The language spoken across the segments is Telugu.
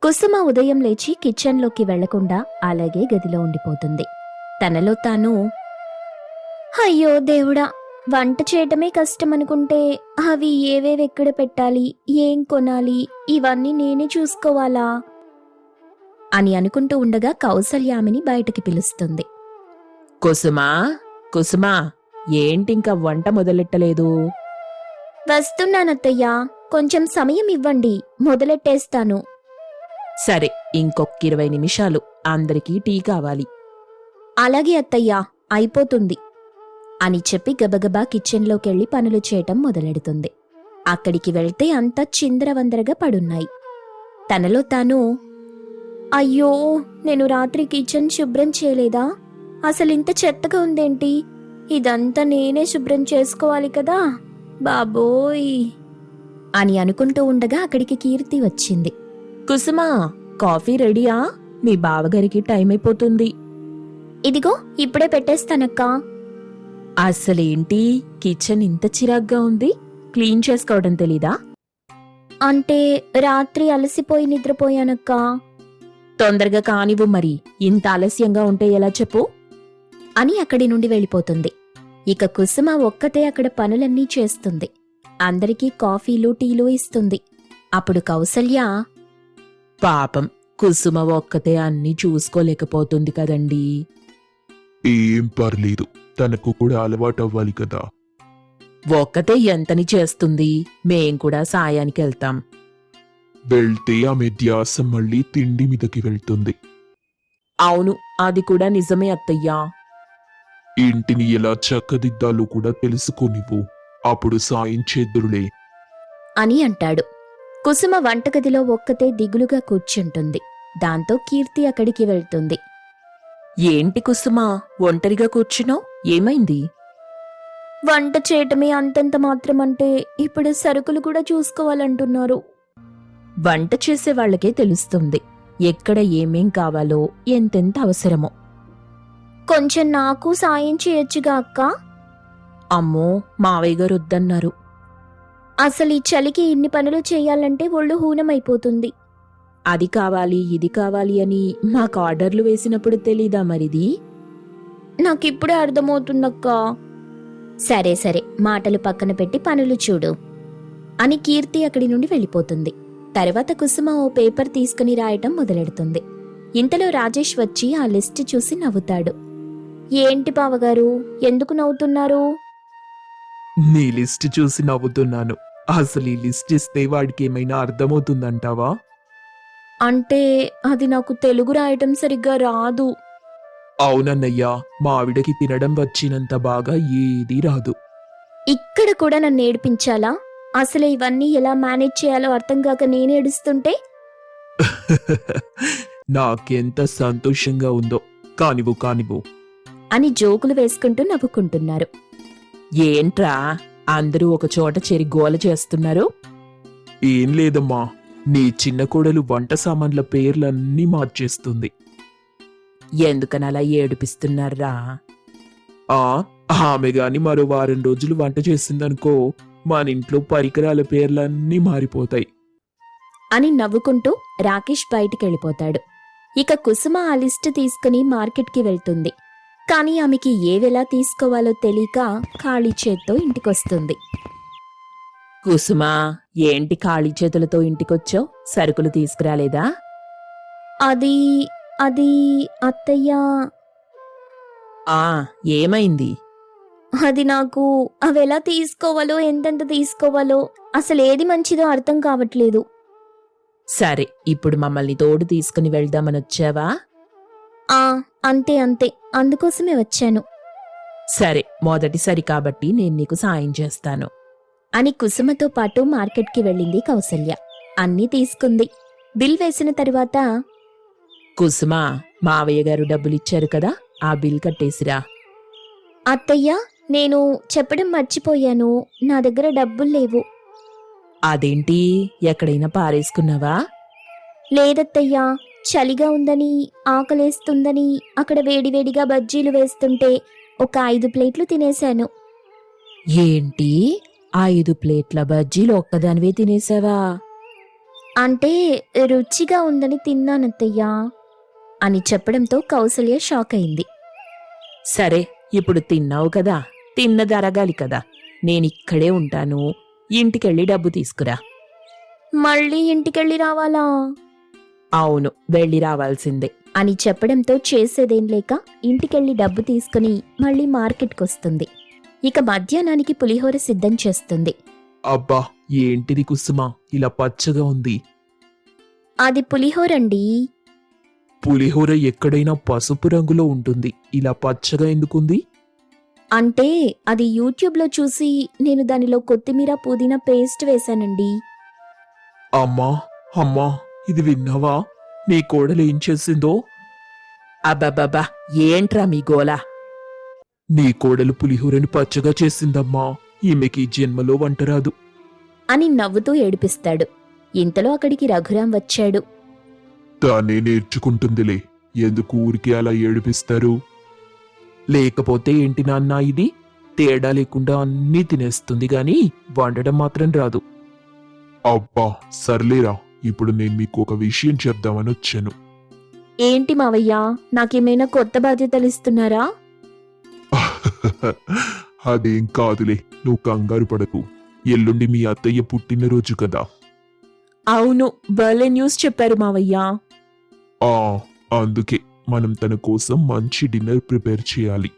కుసుమ ఉదయం లేచి కిచెన్లోకి వెళ్లకుండా అలాగే గదిలో ఉండిపోతుంది. తనలో తాను, అయ్యో దేవుడా, వంట చేయటమే కష్టమనుకుంటే అవి ఏవేవెక్కడ పెట్టాలి, ఏం కొనాలి, ఇవన్నీ నేనే చూసుకోవాలా అని అనుకుంటూ ఉండగా కౌసల్యామిని బయటికి పిలుస్తుంది. కుసుమా, కుసుమా, ఏంటింకా వంట మొదలెట్టలేదు? వస్తున్నానత్తయ్యా, కొంచెం సమయం ఇవ్వండి, మొదలెట్టేస్తాను. సరే, ఇంకొక 20 నిమిషాలు. అందరికీ టీ కావాలి. అలాగే అత్తయ్యా, అయిపోతుంది అని చెప్పి గబగబా కిచెన్లోకెళ్లి పనులు చేయటం మొదలెడుతుంది. అక్కడికి వెళ్తే అంతా చిందరవందరగా పడున్నాయి. తనలో తాను, అయ్యో, నేను రాత్రి కిచెన్ శుభ్రం చేయలేదా? అసలింత చెత్తగా ఉందేంటి? ఇదంతా నేనే శుభ్రం చేసుకోవాలి కదా, బాబోయ్ అని అనుకుంటూ ఉండగా అక్కడికి కీర్తి వచ్చింది. కుసుమా, కాఫీ రెడీయా? మీ బావగారికి టైం అయిపోతుంది. ఇదిగో ఇప్పుడే పెట్టేస్తానక్కా. అసలేంటి కిచెన్ ఇంత చిరాగ్గా ఉంది? క్లీన్ చేసుకోవడం తెలీదా? అంటే రాత్రి అలసిపోయి నిద్రపోయానక్కా. తొందరగా కానివ్వు మరి, ఇంత ఆలస్యంగా ఉంటే ఎలా చెప్పు అని అక్కడి నుండి వెళ్ళిపోతుంది. ఇక కుసుమ ఒక్కతే అక్కడ పనులన్నీ చేస్తుంది. అందరికీ కాఫీలు టీలు ఇస్తుంది. అప్పుడు కౌసల్య, పాపం కుసుమ ఒక్కతే అన్నీ చూసుకోలేకపోతుంది కదండీ. ఏం పర్లేదు, తనకు కూడా అలవాటు అవ్వాలి కదా. ఒక్కతే ఎంతని చేస్తుంది? మేం కూడా సాయానికి వెళ్తాం. వెళ్తే ఆమె ధ్యాస మళ్ళీ తిండి మీదకి వెళ్తుంది. అవును, అది కూడా నిజమే అత్తయ్యా. ఇంటిని ఎలా చక్కదిద్దాలో కూడా తెలుసుకోనివ్వు, అప్పుడు సాయం చేద్దురులే అని అంటాడు. కుసుమ వంటగదిలో ఒక్కతే దిగులుగా కూర్చుంటుంది. దాంతో కీర్తి అక్కడికి వెళ్తుంది. ఏంటి కుసుమా, ఒంటరిగా కూర్చున్నావ్? ఏమైంది? వంట చేయటమే అంతంత మాత్రమంటే ఇప్పుడు సరుకులు కూడా చూసుకోవాలంటున్నారు. వంట చేసే వాళ్ళకే తెలుస్తుంది ఎక్కడ ఏమేం కావాలో, ఎంతెంత అవసరమో. కొంచెం నాకు సాయం చేయొచ్చుగా అక్కా? అమ్మో, మావయ్య గారు వద్దన్నారు. అసలు ఈ చలికి ఇన్ని పనులు చేయాలంటే ఒళ్ళు హూనమైపోతుంది. అది కావాలి, ఇది కావాలి అని మాకు ఆర్డర్లు వేసినప్పుడు తెలీదా మరిది? నాకిప్పుడే అర్థమవుతుందక్కా. సరే సరే, మాటలు పక్కన పెట్టి పనులు చూడు అని కీర్తి అక్కడి నుండి వెళ్ళిపోతుంది. తర్వాత కుసుమ ఓ పేపర్ తీసుకుని రాయటం మొదలెడుతుంది. ఇంతలో రాజేష్ వచ్చి ఆ లిస్ట్ చూసి నవ్వుతాడు. ఏంటి బావగారు, ఎందుకు నవ్వుతున్నారు? నీ లిస్ట్ చూసి నవ్వుతున్నాను. అసలు ఈ లిస్ట్ ఇస్తే వాడికి ఏమైనా అర్థమవుతుందంటావా? అంటే అది నాకు తెలుగు రాయటం సరిగ్గా రాదు. అవునన్నయ్యా, మా ఆవిడకి తినడం వచ్చినంత బాగా ఏదీ రాదు. ఇక్కడ కూడా నన్ను ఏడిపించాలా? అసలు ఇవన్నీ ఎలా మేనేజ్ చేయాలో అర్థం కాక నేను ఏడుస్తుంటే నాకెంత సంతోషంగా ఉందో. కానివ్వు అని జోకులు వేసుకుంటూ నవ్వుకుంటున్నారు. ఏంట్రా అందరూ ఒక చోట చేరి గోల చేస్తున్నారు? ఏం లేదమ్మా, నీ చిన్న కోడలు వంట సామాన్ల పేర్లన్నీ మార్చేస్తుంది. ఎందుకనలా ఏడిపిస్తున్నారా? ఆమె గాని మరో 1 వారం రోజులు వంట చేసిందనుకో, మన ఇంట్లో పరికరాల పేర్లన్నీ మారిపోతాయి అని నవ్వుకుంటూ రాకేష్ బయటికెళ్ళిపోతాడు. ఇక కుసుమ ఆ లిస్టు తీసుకుని మార్కెట్కి వెళ్తుంది. కాని ఆమెకి ఏవెలా తీసుకోవాలో తెలియక ఖాళీ చేత్తో ఇంటికొస్తుంది. కుసుమా, ఏంటి ఖాళీ చేతులతో ఇంటికొచ్చావు? సరుకులు తీసుకురాలేదా? అది అది అత్తయ్యా, ఏమైంది? అది నాకు అవెలా తీసుకోవాలో, ఎంతెంత తీసుకోవాలో, అసలేది మంచిదో అర్థం కావట్లేదు. సరే, ఇప్పుడు మమ్మల్ని తోడు తీసుకుని వెళ్దామనొచ్చావా? అంతే, అందుకోసమే వచ్చాను సరే, మొదటిసారి కాబట్టి నేను నీకు సాయం చేస్తాను అని కుసుమతో పాటు మార్కెట్కి వెళ్ళింది కౌసల్య. అన్నీ తీసుకుంది. బిల్ వేసిన తరువాత, కుసుమా, మావయ్య గారు డబ్బులిచ్చారు కదా, ఆ బిల్ కట్టేసిరా. అత్తయ్య, నేను చెప్పడం మర్చిపోయాను, నా దగ్గర డబ్బులు లేవు. అదేంటి, ఎక్కడైనా పారేసుకున్నావా? లేదత్తయ్యా, చలిగా ఉందని, ఆకలేస్తుందని అక్కడ వేడివేడిగా బజ్జీలు వేస్తుంటే ఒక 5 ప్లేట్లు తినేశాను. ఏంటి, 5 ప్లేట్ల బజ్జీలు ఒక్కదానివే తినేసావా? అంటే రుచిగా ఉందని తిన్నానత్తయ్యా అని చెప్పడంతో కౌసల్య షాక్ అయింది. సరే, ఇప్పుడు తిన్నావు కదా, తిన్నది అరగాలి కదా. నేనిక్కడే ఉంటాను, ఇంటికెళ్ళి డబ్బు తీసుకురా. మళ్ళీ ఇంటికెళ్ళి రావాలా అవును, వెళ్ళి రావాల్సిందే. అని చెప్పడంతో చేసేదేం లేక ఇంటికెళ్ళి డబ్బు తీసుకుని మళ్ళీ మార్కెట్కొస్తుంది. ఇక మధ్యాహ్నానికి పులిహోర సిద్ధం చేస్తుంది. అబ్బా, ఏంటిది కుసుమ ఇలా పచ్చగా ఉంది? అది పులిహోరండి. పులిహోర ఎక్కడైనా పసుపు రంగులో ఉంటుంది, ఇలా పచ్చగా ఎందుకుంది? అంటే అది యూట్యూబ్లో చూసి నేను దానిలో కొత్తిమీర పుదీనా పేస్ట్ వేశానండి. అమ్మా అమ్మా, ఇది విన్నావా? నీ కోడలు ఏం చేసిందో? అబ్బబ్బబ్బా, ఏంట్రా మీ గోలా? నీ కోడలు పులిహోరని పచ్చగా చేసిందమ్మా. ఈమెకి ఈ జన్మలో వంట రాదు. అని నవ్వుతూ ఏడిపిస్తాడు. ఇంతలో అక్కడికి రఘురాం వచ్చాడు. తానే నేర్చుకుంటుందిలే, ఎందుకు ఊరికి అలా ఏడిపిస్తారు? లేకపోతే ఏంటి నాన్న ఇది? తేడా లేకుండా అన్నీ తినేస్తుంది గాని వండడం మాత్రం రాదు. అబ్బా సర్లేరా, ఇప్పుడు నేను మీకు ఒక విషయం చెప్దామని వచ్చాను. ఏంటి మావయ్యా, నాకేమైనా కొత్త బాధ్యతలు ఇస్తున్నారా? అదేం కాదులే, నువ్వు కంగారు పడకు. ఎల్లుండి మీ అత్తయ్య పుట్టినరోజు కదా. అవును, భలే న్యూస్ చెప్పారు మావయ్యా. ఆ అందుకే మనం తన కోసం మంచి డిన్నర్ ప్రిపేర్ చేయాలి.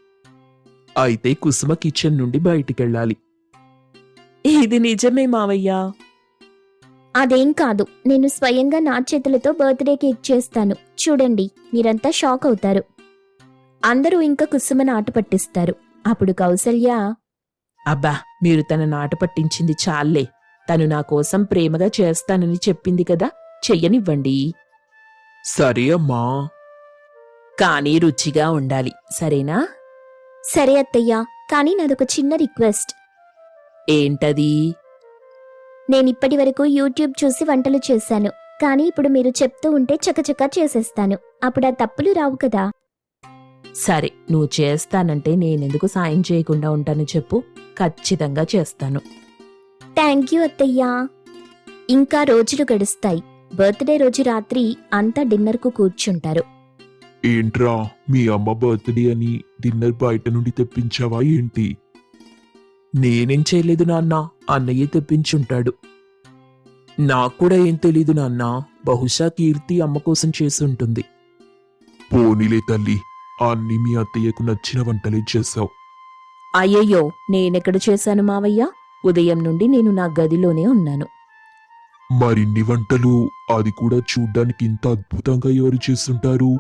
అయితే కుసుమ కిచెన్ నుండి బయటికెళ్ళాలి. ఇది నిజమే మావయ్యా. అదేం కాదు, నేను స్వయంగా నా చేతులతో బర్త్డే కేక్ చేస్తాను. చూడండి, మీరంతా షాక్ అవుతారు. అందరూ ఇంకా కుసుమను ఆట పట్టిస్తారు. అప్పుడు కౌసల్య, అబ్బా, మీరు తన నాట పట్టించింది చాలే. తను నా కోసం ప్రేమగా చేస్తానని చెప్పింది కదా, చెయ్యనివ్వండి. సరే అమ్మా. కానీ రుచిగా ఉండాలి, సరేనా? సరే అత్తయ్యా, కానీ నాదొక చిన్న రిక్వెస్ట్. ఏంటది? నేనిప్పటి వరకు యూట్యూబ్ చూసి వంటలు చేశాను, కానీ ఇప్పుడు మీరు చెప్తూ ఉంటే చకచకా చేసేస్తాను. అప్పుడు ఆ తప్పులు రావు కదా. సరే, నువ్వు చేస్తానంటే నేనెందుకు సాయం చేయకుండా ఉంటాను చెప్పు. ఖచ్చితంగా చేస్తాను. థ్యాంక్ యూ అత్తయ్యా. ఇంకా రోజులు గడుస్తాయి. బర్త్డే రోజు రాత్రి అంతా డిన్నర్కు కూర్చుంటారు. ఏంట్రా, మీ అమ్మ బర్త్డే అని డిన్నర్ బయట నుండి తెప్పించావా ఏంటి? నేనేం చేయలేదు నాన్న, అన్నయ్య తెప్పించుంటాడు. నాకు కూడా ఏం తెలీదు నాన్న, బహుశా కీర్తి అమ్మ కోసం చేసుంటుంది. పోనీలే తల్లి, అన్ని మీ అత్తయ్యకు నచ్చిన వంటలే చేశావు. అయ్యయ్యో, నేనెక్కడ చేశాను మావయ్య? ఉదయం నుండి నేను నా గదిలోనే ఉన్నాను. మరిన్ని వంటలు, అది కూడా చూడ్డానికి ఇంత అద్భుతంగా ఎవరు చేస్తుంటారు?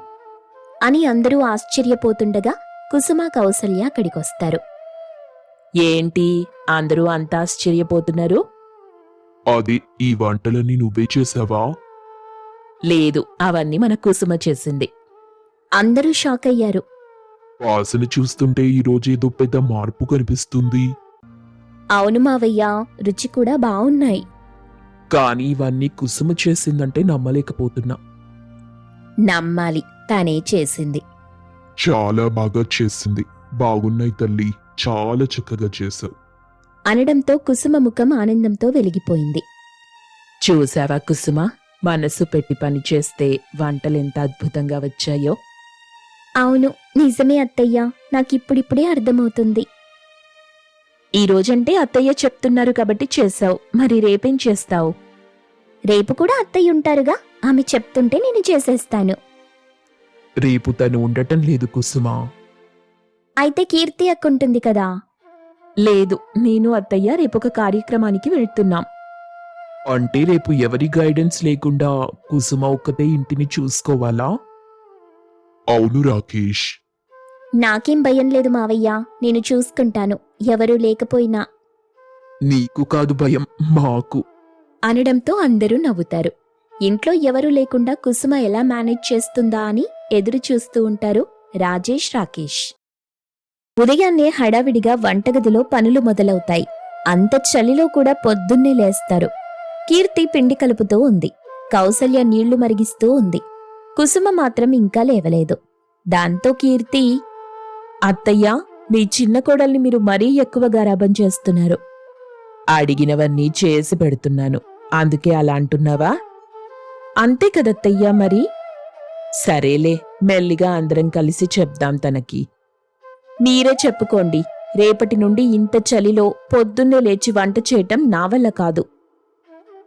అని అందరూ ఆశ్చర్యపోతుండగా కుసుమ కౌసల్య అక్కడికొస్తారు. ఏంటి అందరూ అంత ఆశ్చర్యపోతున్నారు? అది ఈ వంటలన్నీ నువ్వే చేశావా? లేదు, అవన్నీ మన కుసుమ చేసింది. అందరూ షాక్ అయ్యారు. వాసన చూస్తుంటే ఈ రోజు ఏదో పెద్ద మార్పు కనిపిస్తుంది. అవును మావయ్య, రుచి కూడా బావున్నాయి. కానీ ఇవన్నీ కుసుమ చేసిందంటే నమ్మలేకపోతున్నా. నమ్మాలి, తనే చేసింది. చాలా బాగా చేసింది. బాగున్నాయి తల్లి, చాలా చక్కగా చేశావు అనడంతో కుసుమ ముఖం ఆనందంతో వెలిగిపోయింది. చూసావా కుసుమ, మనసు పెట్టి పని చేస్తే వంటలెంత అద్భుతంగా వచ్చాయో. అవును, నిజమే అత్తయ్య, నాకిప్పుడిప్పుడే అర్థమవుతుంది. ఈ రోజంటే అత్తయ్య చెప్తున్నారు కాబట్టి చేశావు, మరి రేపేం చేస్తావు? రేపు కూడా అత్తయ్య ఉంటారుగా, ఆమె చెప్తుంటే నేను చేసేస్తాను. రేపు తను ఉండటం లేదు కుసుమా. అయితే కీర్తి అక్క ఉంటుంది కదా. లేదు, నేను అత్తయ్య రేపొక కార్యక్రమానికి వెళ్తున్నాం. అంటే రేపు ఎవరి గైడెన్స్ లేకుండా కుసుమ ఒక్కతే ఇంటిని చూసుకోవాలా? అవును రాకేష్. నాకేం భయం లేదు మావయ్య, నేను చూసుకుంటాను, ఎవరూ లేకపోయినా. నీకు కాదు భయం, మాకు. అనడంతో అందరూ నవ్వుతారు. ఇంట్లో ఎవరూ లేకుండా కుసుమ ఎలా మేనేజ్ చేస్తుందా అని ఎదురు చూస్తూ ఉంటారు రాజేష్, రాకేష్. ఉదయాన్నే హడావిడిగా వంటగదిలో పనులు మొదలవుతాయి. అంత చలిలో కూడా పొద్దున్నే లేస్తారు. కీర్తి పిండి కలుపుతూ ఉంది. కౌసల్య నీళ్లు మరిగిస్తూ ఉంది. కుసుమ మాత్రం ఇంకా లేవలేదు. దాంతో కీర్తి, అత్తయ్య, మీ చిన్న కోడల్ని మీరు మరీ ఎక్కువ గారాబం చేస్తున్నారు. అడిగినవన్నీ చేసి పెడుతున్నాను, అందుకే అలా అంటున్నావా? అంతే కదత్తయ్యా మరి. సరేలే, మెల్లిగా అందరం కలిసి చెప్దాం తనకి. మీరే చెప్పుకోండి. రేపటి నుండి ఇంత చలిలో పొద్దున్నే లేచి వంట చేయటం నా వల్ల కాదు.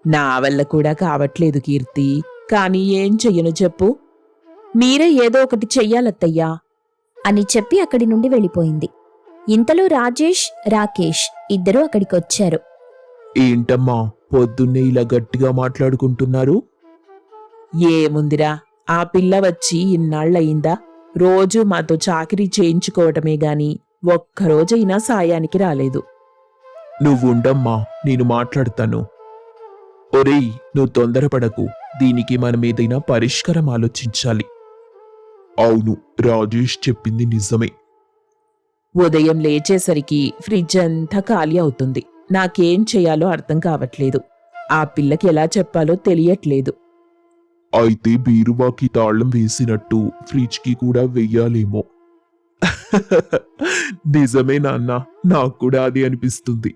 నా వల్ల కూడా కావట్లేదు కీర్తి. కానీ ఏం చెయ్యను చెప్పు. మీరే ఏదో ఒకటి చెయ్యాలత్తయ్యా అని చెప్పి అక్కడి నుండి వెళ్ళిపోయింది. ఇంతలో రాజేష్, రాకేష్ ఇద్దరూ అక్కడికొచ్చారు. ఏంటమ్మా పొద్దున్నే ఇలా గట్టిగా మాట్లాడుకుంటున్నారు? ఏముందిరా, ఆ పిల్ల వచ్చి ఇన్నాళ్లయిందా? రోజూ మాతో చాకిరీ చేయించుకోవటమే గాని ఒక్కరోజైనా సాయానికి రాలేదు. నువ్వుండమ్మా, నేను మాట్లాడతాను. ఒరేయ్, నువ్వు తొందరపడకు. దీనికి మనమేదైనా పరిష్కారం ఆలోచించాలి. అవును, రాజేష్ చెప్పింది నిజమే. ఉదయం లేచేసరికి ఫ్రిడ్జ్ అంతా ఖాళీ అవుతుంది. నాకేం చేయాలో అర్థం కావట్లేదు. ఆ పిల్లకి ఎలా చెప్పాలో తెలియట్లేదు. అయితే బీరువాకి తాళం వేసినట్టు ఫ్రిడ్జ్కి కూడా వెయ్యాలేమో. నిజమే నాన్న, నాకు కూడా అది అనిపిస్తుంది.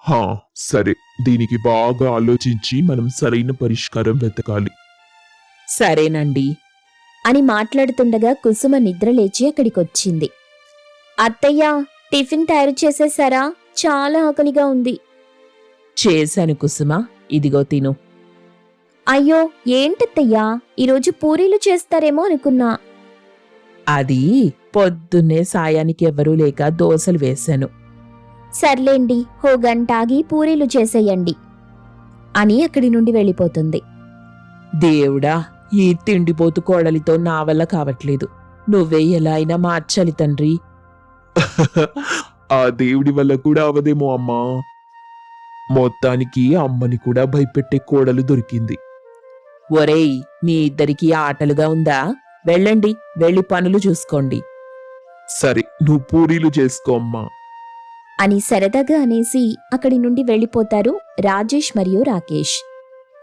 హా, సరే, దీనికి బాగా ఆలోచించి మనం సరైన పరిష్కారం వెతకాలి. సరేనండి అని మాట్లాడుతుండగా కుసుమ నిద్రలేచి అక్కడికొచ్చింది. అత్తయ్య, టిఫిన్ తయారు చేసేశారా? చాలా ఆకలిగా ఉంది. చేశాను కుసుమ, ఇదిగో తిను. అయ్యో, ఏంటత్తయ్యా, ఈరోజు పూరీలు చేస్తారేమో అనుకున్నా. అది పొద్దున్నే సాయానికి ఎవ్వరూ లేక దోశలు వేశాను. సర్లేండి, ఓ గంటాగి పూరీలు చేసేయండి అని అక్కడి నుండి వెళ్ళిపోతుంది. దేవుడా, ఈ తిండిపోతు కోడలితో నా వల్ల కావట్లేదు. నువ్వే ఎలా అయినా మార్చాలి తండ్రి. ఆ దేవుడి వల్ల కూడా అవదేమో అమ్మా. మొత్తానికి అమ్మని కూడా భయపెట్టే కోడలు దొరికింది. ఒరేయ్, మీ ఇద్దరికీ ఆటలుగా ఉందా? వెళ్ళండి, వెళ్ళి పనులు చూసుకోండి. సరే, నువ్వు పూరీలు చేసుకో అమ్మా అని సరదాగా అనేసి అక్కడి నుండి వెళ్ళిపోతారు రాజేష్ మరియు రాకేష్.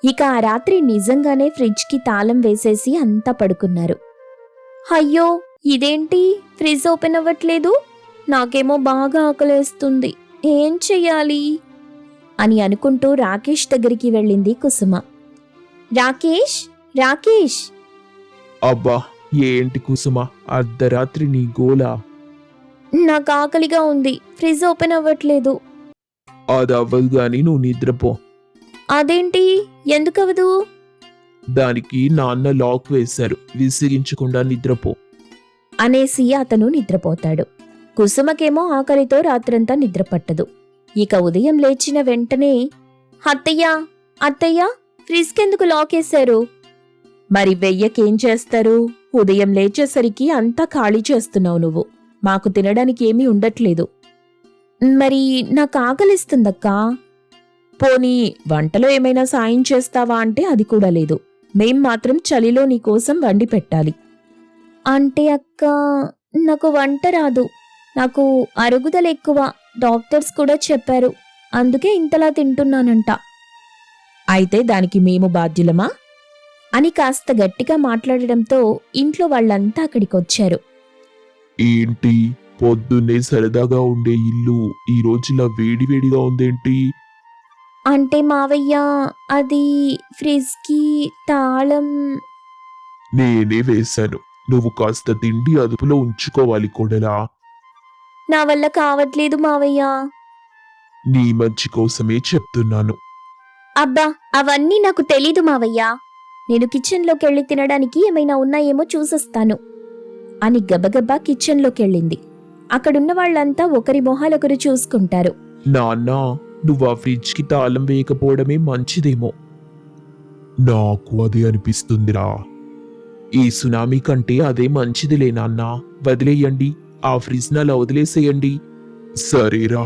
ఇక ఆ రాత్రి నిజంగానే ఫ్రిడ్జ్కి తాళం వేసేసి అంతా పడుకున్నారు. అయ్యో, ఇదేంటి ఫ్రిడ్జ్ ఓపెన్ అవ్వట్లేదు? నాకేమో బాగా ఆకలేస్తుంది, ఏం చెయ్యాలి అని అనుకుంటూ రాకేష్ దగ్గరికి వెళ్ళింది కుసుమ. రాకేష్, రాకేష్ అబ్బా, ఏంటి కుసుమ, అర్ధరాత్రి నీ గోలా? నాకు ఆకలిగా ఉంది, ఫ్రిడ్జ్ ఓపెన్ అవ్వట్లేదు. అది అవ్వదు గాని నువ్వు నిద్రపో. అదేంటి, ఎందుకవదు? దానికి నాన్న లాక్ వేశారు, విసిగించకుండా నిద్రపో అనేసి అతను నిద్రపోతాడు. కుసుమకేమో ఆకలితో రాత్రంతా నిద్రపట్టదు. ఇక ఉదయం లేచిన వెంటనే, అత్తయ్యా, అత్తయ్యా, ఫ్రిడ్జ్కెందుకు లాకేశారు? మరి వెయ్యకేం చేస్తారు? ఉదయం లేచేసరికి అంతా ఖాళీ చేస్తున్నావు నువ్వు. మాకు తినడానికి ఏమీ ఉండట్లేదు. మరి నాకు ఆకలిస్తుందక్కా. పోనీ వంటలో ఏమైనా సాయం చేస్తావా అంటే అది కూడా లేదు. మేం మాత్రం చలిలో నీకోసం వండి పెట్టాలి. అంటే అక్క, నాకు వంట రాదు. నాకు అరుగుదల ఎక్కువ, డాక్టర్స్ కూడా చెప్పారు. అందుకే ఇంతలా తింటున్నానంట. అయితే దానికి మేము బాధ్యులమా? అని కాస్త గట్టిగా మాట్లాడడంతో ఇంట్లో వాళ్ళంతా అక్కడికొచ్చారు. ఏంటి, పొద్దున్నే సరదాగా ఉండే ఇల్లు ఈ రోజులా వేడివేడిగా ఉందేంటి? అంటే మావయ్య, అది ఫ్రిడ్జ్కి తాళం. నేనే వేశాను. నువ్వు కాస్త తిండి అదుపులో ఉంచుకోవాలి కోడలా. నా వల్ల కావట్లేదు మావయ్య. నీ మంచి కోసమే చెప్తున్నాను. అబ్బా, అవన్నీ నాకు తెలీదు మావయ్య. నేను కిచెన్లోకెళ్ళి తినడానికి ఏమైనా ఉన్నాయేమో చూసొస్తాను అని గబగబా కిచెన్లోకెళ్ళింది. అక్కడున్న వాళ్ళంతా ఒకరి మొహాలొకరు చూసుకుంటారు. నాన్న, నువ్వు ఆ ఫ్రిడ్జ్కి తాళం వేయకపోవడమే మంచిదేమో. నాకు అదే అనిపిస్తుందిరా. ఈ సునామీ కంటే అదే మంచిదిలే నాన్న. వదిలేయండి, ఆ ఫ్రిడ్జ్ అలా వదిలేసేయండి. సరేరా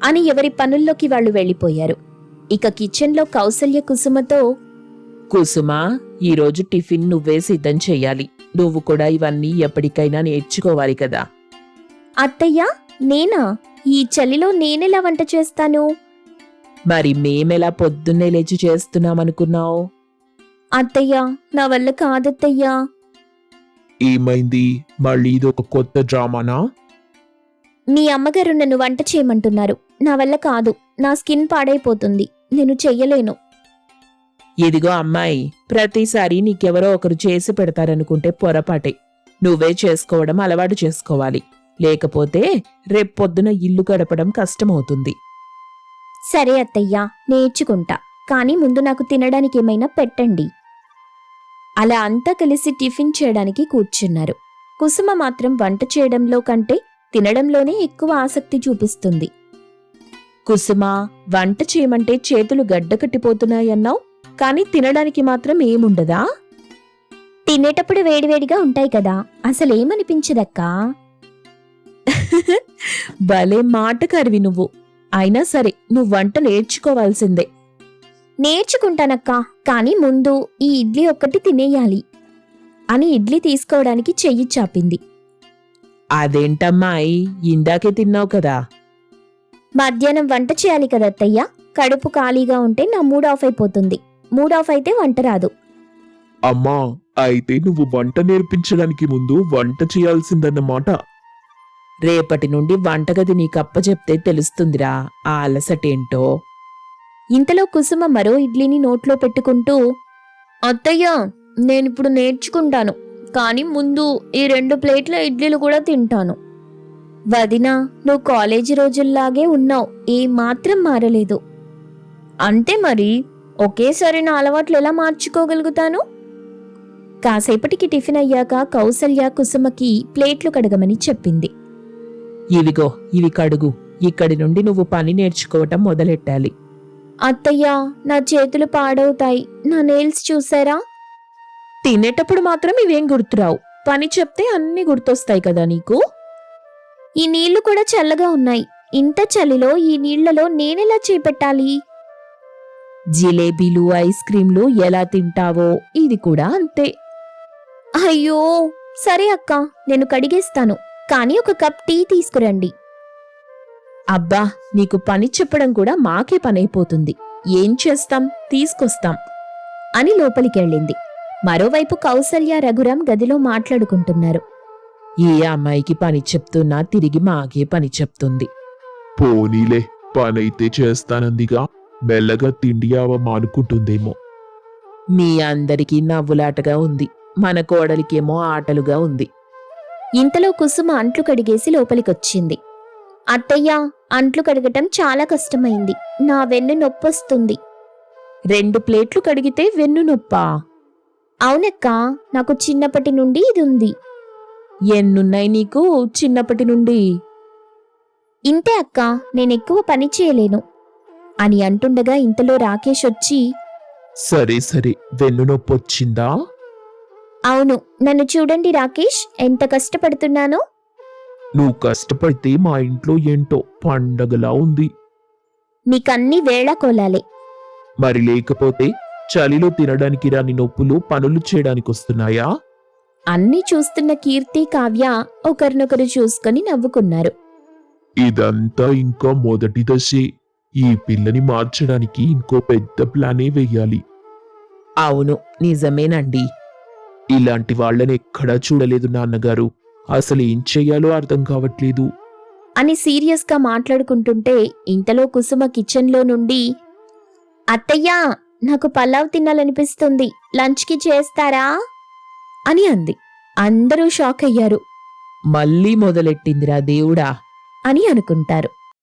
అని ఎవరి పనుల్లోకి వాళ్ళు వెళ్ళిపోయారు. ఇక కిచెన్లో కౌసల్య కుసుమతో, కుసుమా, ఈరోజు టిఫిన్ నువ్వే సిద్ధం చెయ్యాలి. నువ్వు కూడా ఇవన్నీ ఎప్పటికైనా నేర్చుకోవాలి కదా. అత్తయ్య, నేనా? ఈ చలిలో నేనెలా వంట చేస్తాను? మరి మేమెలా పొద్దున్నే లేచి చేస్తున్నామనుకున్నావు? అత్తయ్య, నా వల్ల కాదత్తయ్యా. ఏమైంది? మళ్ళీ ఇదొక కొత్త డ్రామానా? మీ అమ్మగారు నన్ను వంట చేయమంటున్నారు. నా వల్ల కాదు, నా స్కిన్ పాడైపోతుంది, నేను చెయ్యలేను. ఇదిగో అమ్మాయి, ప్రతిసారి నీకెవరో ఒకరు చేసి పెడతారనుకుంటే పొరపాటే. నువ్వే చేసుకోవడం అలవాటు చేసుకోవాలి. లేకపోతే రేపొద్దున ఇల్లు గడపడం కష్టమవుతుంది. సరే అత్తయ్యా, నేర్చుకుంటా. కానీ ముందు నాకు తినడానికి ఏమైనా పెట్టండి. అలా అంతా కలిసి టిఫిన్ చేయడానికి కూర్చున్నారు. కుసుమ మాత్రం వంట చేయడంలో కంటే తినడంలోనే ఎక్కువ ఆసక్తి చూపిస్తుంది. కుసుమ, వంట చేయమంటే చేతులు గడ్డకట్టిపోతున్నాయన్నావు, కానీ తినడానికి మాత్రం ఏముండదా? తినేటప్పుడు వేడివేడిగా ఉంటాయి కదా, అసలేమనిపించదక్కా. భలే మాటకారివి నువ్వు. అయినా సరే, నువ్వు వంట నేర్చుకోవాల్సిందే. నేర్చుకుంటానక్కా, కానీ ముందు ఈ ఇడ్లీ ఒక్కటి తినేయాలి అని ఇడ్లీ తీసుకోవడానికి చెయ్యి చాపింది. అదేంటమ్మాయి, ఇందాకే తిన్నావు కదా. మధ్యాహ్నం వంట చేయాలి కదత్తయ్యా. కడుపు ఖాళీగా ఉంటే నా మూడ్ ఆఫ్ అయిపోతుంది. మూడ్ ఆఫ్ అయితే వంట రాదు. అమ్మా, అయితే నువ్వు వంట నేర్పించడానికి ముందు వంట చేయాల్సిందన్నమాట. రేపటి నుండి వంటగది నీకప్పచెప్తే తెలుస్తుందిరా ఆ అలసటేంటో. ఇంతలో కుసుమ మరో ఇడ్లీని నోట్లో పెట్టుకుంటూ, అత్తయ్యా, నేనిప్పుడు నేర్చుకుంటాను, కానీ ముందు ఈ 2 ప్లేట్ల ఇడ్లీలు కూడా తింటాను. వదినా, నువ్వు కాలేజీ రోజుల్లాగే ఉన్నావు, ఏమాత్రం మారలేదు. అంతే మరి, ఒకేసారి నా అలవాట్లు ఎలా మార్చుకోగలుగుతాను? కాసేపటికి టిఫిన్ అయ్యాక కౌసల్య కుసుమకి ప్లేట్లు కడగమని చెప్పింది. ఇవిగో, ఇవి కడుగు. ఇక్కడి నుండి నువ్వు పని నేర్చుకోవటం మొదలెట్టాలి. అత్తయ్యా, నా చేతులు పాడవుతాయి. నా నెయిల్స్ చూసారా? తినేటప్పుడు మాత్రం ఇవేం గుర్తురావు. పని చెప్తే అన్నీ గుర్తొస్తాయి కదా నీకు. ఈ నీళ్లు కూడా చల్లగా ఉన్నాయి. ఇంత చలిలో ఈ నీళ్లలో నేనెలా చేపెట్టాలి? జిలేబీలు, ఐస్ క్రీంలు ఎలా తింటావో ఇది కూడా అంతే. అయ్యో, సరే అక్క, నేను కడిగేస్తాను. కానీ ఒక కప్ టీ తీసుకురండి. అబ్బా, నీకు పని చెప్పడం కూడా మాకే పనైపోతుంది. ఏం చేస్తాం, తీసుకొస్తాం అని లోపలికెళ్ళింది. మరోవైపు కౌసల్య, రఘురాం గదిలో మాట్లాడుకుంటున్నారు. ఏ అమ్మాయికి పని చెప్తున్నా తిరిగి మాకే పని చెప్తుంది. పోనీలే, పనైతే చేస్తానందిగా, మెల్లగా తిండి మానుకుంటుందేమో. మీ అందరికీ నవ్వులాటగా ఉంది, మన కోడలికేమో ఆటలుగా ఉంది. ఇంతలో కుసుమ అంట్లు కడిగేసి లోపలికొచ్చింది. అత్తయ్య, అంట్లు కడగటం చాలా కష్టమైంది. నా వెన్ను నొప్పొస్తుంది. 2 ప్లేట్లు కడిగితే వెన్ను నొప్పా? అవునక్కా, నాకు చిన్నప్పటి నుండి ఇది ఉంది. ఎన్నున్నాయి నీకు చిన్నప్పటి నుండి? ఇంతే అక్కా, నేనెక్కువ పని చేయలేను అని అంటుండగా ఇంతలో రాకేష్ వచ్చి, సరే సరే, వెన్ను నొప్పొచ్చిందా? అవును, నన్ను చూడండి రాకేష్, ఎంత కష్టపడుతున్నానో. నువ్వు కష్టపడితే మా ఇంట్లో ఏంటో పండగలా ఉంది. మీకన్నీ వేళాకోలాలే. మరి లేకపోతే చలిలో తినడానికి రాని నొప్పులు పనులు చేయడానికి వస్తున్నాయా? అన్నీ చూస్తున్న కీర్తి, కావ్య ఒకరినొకరు చూసుకొని నవ్వుకున్నారు. ఇదంతా ఇంకా మొదటి దశే. ఈ పిల్లని మార్చడానికి ఇంకో పెద్ద ప్లానే వెయ్యాలి. అవును, నిజమేనండి. ఇలాంటి వాళ్ళని ఎక్కడా చూడలేదు నాన్నగారు. అసలు ఏం చెయ్యాలో అర్థం కావట్లేదు అని సీరియస్గా మాట్లాడుకుంటుంటే ఇంతలో కుసుమ కిచెన్లో నుండి, అత్తయ్యా, నాకు పలావ్ తినాలనిపిస్తుంది, లంచ్కి చేస్తారా అని అంది. అందరూ షాక్ అయ్యారు. మళ్ళీ మొదలెట్టిందిరా దేవుడా అని అనుకుంటారు.